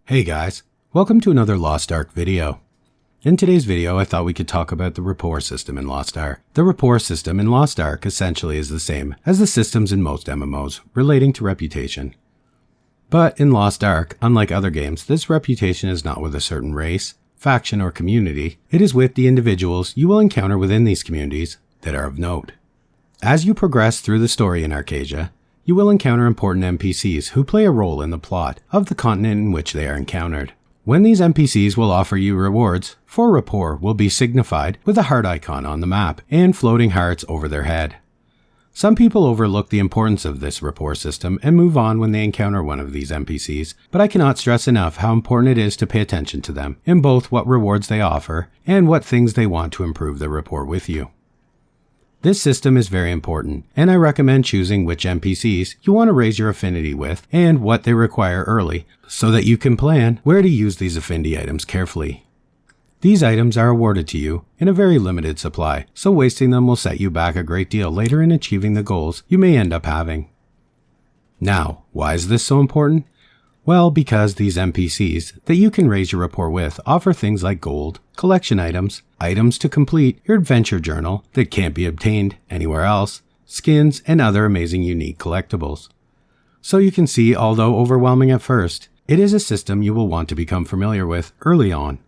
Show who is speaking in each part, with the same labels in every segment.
Speaker 1: Hey guys, welcome to another Lost Ark video. In today's video, I thought we could talk about the Rapport System in Lost Ark. The Rapport System in Lost Ark essentially is the same as the systems in most MMOs relating to reputation. But in Lost Ark, unlike other games, this reputation is not with a certain race, faction, or community. It is with the individuals you will encounter within these communities that are of note. As you progress through the story in Arcadia, you will encounter important NPCs who play a role in the plot of the continent in which they are encountered. When these NPCs will offer you rewards, for rapport will be signified with a heart icon on the map and floating hearts over their head. Some people overlook the importance of this rapport system and move on when they encounter one of these NPCs, but I cannot stress enough how important it is to pay attention to them in both what rewards they offer and what things they want to improve their rapport with you. This system is very important, and I recommend choosing which NPCs you want to raise your affinity with and what they require early, so that you can plan where to use these affinity items carefully. These items are awarded to you in a very limited supply, so wasting them will set you back a great deal later in achieving the goals you may end up having. Now, why is this so important? Well, because these NPCs that you can raise your rapport with offer things like gold, collection items, items to complete your adventure journal that can't be obtained anywhere else, skins, and other amazing unique collectibles. So you can see, although overwhelming at first, it is a system you will want to become familiar with early on.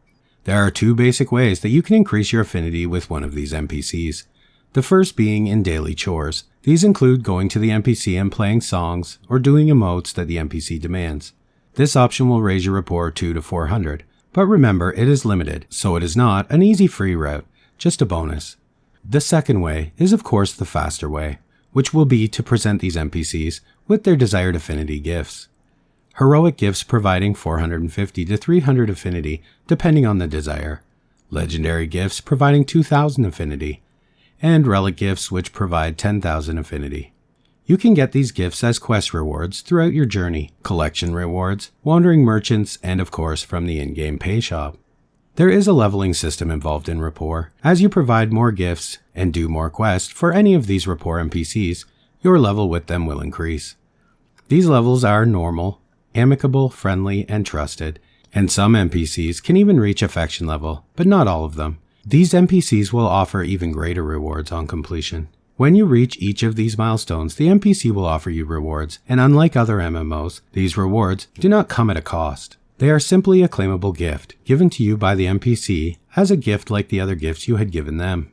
Speaker 1: There are two basic ways that you can increase your affinity with one of these NPCs. The first being in daily chores. These include going to the NPC and playing songs or doing emotes that the NPC demands. This option will raise your rapport 2 to 400, but remember it is limited, so it is not an easy free route, just a bonus. The second way is of course the faster way, which will be to present these NPCs with their desired affinity gifts. Heroic gifts providing 450 to 300 affinity depending on the desire, legendary gifts providing 2000 affinity, and relic gifts which provide 10,000 affinity. You can get these gifts as quest rewards throughout your journey, collection rewards, wandering merchants, and of course from the in-game pay shop. There is a leveling system involved in Rapport. As you provide more gifts and do more quests for any of these Rapport NPCs, your level with them will increase. These levels are normal, amicable, friendly, and trusted, and some NPCs can even reach affection level, but not all of them. These NPCs will offer even greater rewards on completion. When you reach each of these milestones, the NPC will offer you rewards, and unlike other MMOs, these rewards do not come at a cost. They are simply a claimable gift, given to you by the NPC as a gift like the other gifts you had given them.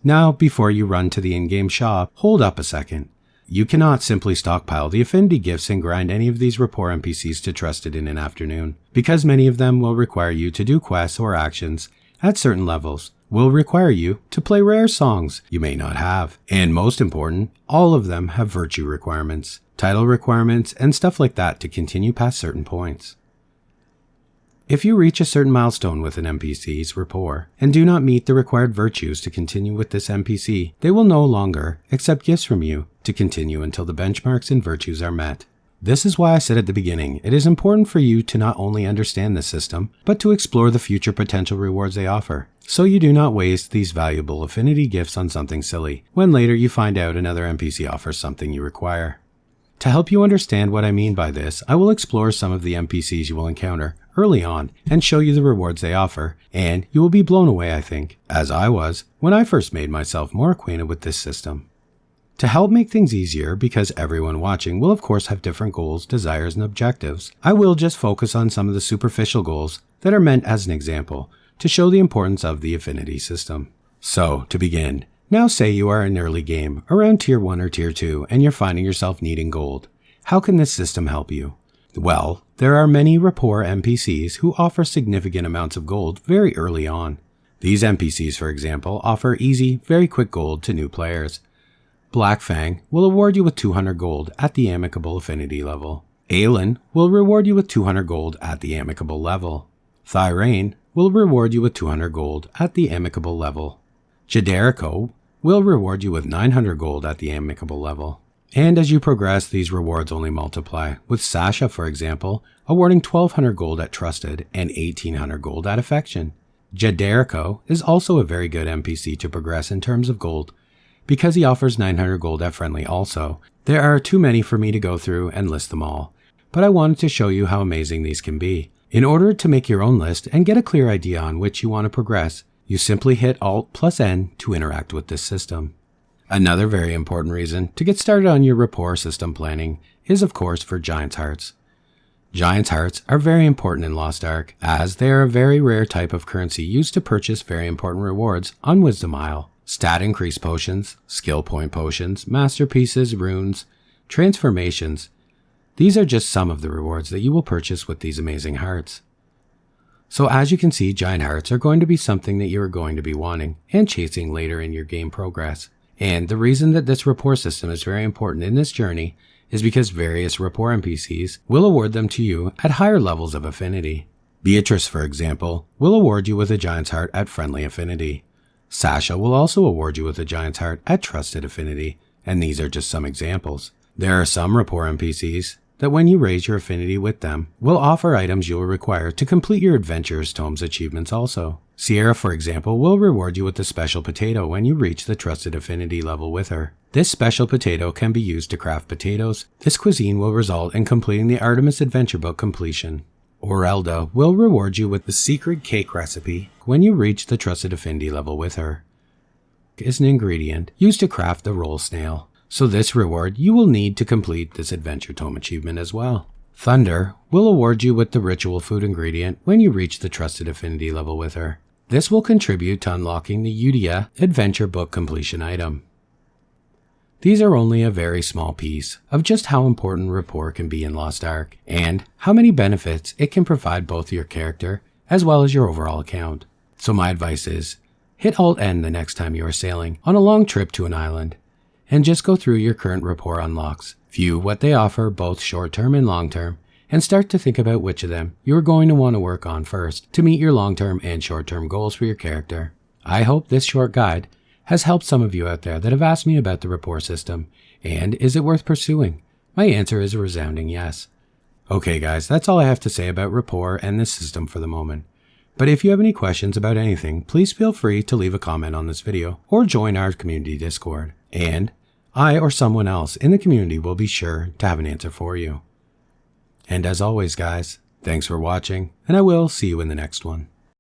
Speaker 1: Now, before you run to the in-game shop, hold up a second. You cannot simply stockpile the affinity gifts and grind any of these Rapport NPCs to trusted in an afternoon, because many of them will require you to do quests or actions at certain levels, will require you to play rare songs you may not have. And most important, all of them have virtue requirements, title requirements, and stuff like that to continue past certain points. If you reach a certain milestone with an NPC's rapport and do not meet the required virtues to continue with this NPC, they will no longer accept gifts from you to continue until the benchmarks and virtues are met. This is why I said at the beginning, it is important for you to not only understand the system, but to explore the future potential rewards they offer, so you do not waste these valuable affinity gifts on something silly, when later you find out another NPC offers something you require. To help you understand what I mean by this, I will explore some of the NPCs you will encounter early on and show you the rewards they offer, and you will be blown away, I think, as I was when I first made myself more acquainted with this system. To help make things easier, because everyone watching will of course have different goals, desires, and objectives, I will just focus on some of the superficial goals that are meant as an example to show the importance of the affinity system. So, to begin, now say you are in early game, around tier 1 or tier 2, and you're finding yourself needing gold. How can this system help you? Well, there are many Rapport NPCs who offer significant amounts of gold very early on. These NPCs, for example, offer easy, very quick gold to new players. Blackfang will award you with 200 gold at the amicable affinity level. Aelin will reward you with 200 gold at the amicable level. Thyrain will reward you with 200 gold at the amicable level. Jaderico will reward you with 900 gold at the amicable level. And as you progress, these rewards only multiply, with Sasha, for example, awarding 1200 gold at Trusted and 1800 gold at Affection. Jaderico is also a very good NPC to progress in terms of gold, because he offers 900 gold at Friendly also. There are too many for me to go through and list them all, but I wanted to show you how amazing these can be. In order to make your own list and get a clear idea on which you want to progress, you simply hit Alt+N to interact with this system. Another very important reason to get started on your rapport system planning is of course for Giant's Hearts. Giant's Hearts are very important in Lost Ark, as they are a very rare type of currency used to purchase very important rewards on Wisdom Isle. Stat increase potions, skill point potions, masterpieces, runes, transformations. These are just some of the rewards that you will purchase with these amazing hearts. So as you can see, Giant Hearts are going to be something that you are going to be wanting and chasing later in your game progress. And the reason that this rapport system is very important in this journey is because various rapport NPCs will award them to you at higher levels of affinity. Beatrice, for example, will award you with a Giant's Heart at Friendly Affinity. Sasha will also award you with a Giant's Heart at Trusted Affinity, and these are just some examples. There are some rapport NPCs that when you raise your affinity with them, will offer items you will require to complete your Adventurer's Tomes achievements also. Sierra, for example, will reward you with a special potato when you reach the Trusted Affinity level with her. This special potato can be used to craft potatoes. This cuisine will result in completing the Artemis Adventure Book completion. Orelda will reward you with the secret cake recipe when you reach the Trusted Affinity level with her. Is an ingredient used to craft the roll snail. So this reward you will need to complete this Adventure Tome achievement as well. Thunder will award you with the ritual food ingredient when you reach the Trusted Affinity level with her. This will contribute to unlocking the Udia Adventure Book completion item. These are only a very small piece of just how important rapport can be in Lost Ark, and how many benefits it can provide both your character as well as your overall account. So my advice is, hit Alt-N the next time you are sailing on a long trip to an island, and just go through your current rapport unlocks, view what they offer both short-term and long-term, and start to think about which of them you are going to want to work on first to meet your long-term and short-term goals for your character. I hope this short guide has helped some of you out there that have asked me about the rapport system, and is it worth pursuing? My answer is a resounding yes. Okay guys, that's all I have to say about rapport and this system for the moment. But if you have any questions about anything, please feel free to leave a comment on this video or join our community Discord, and I or someone else in the community will be sure to have an answer for you. And as always guys, thanks for watching, and I will see you in the next one.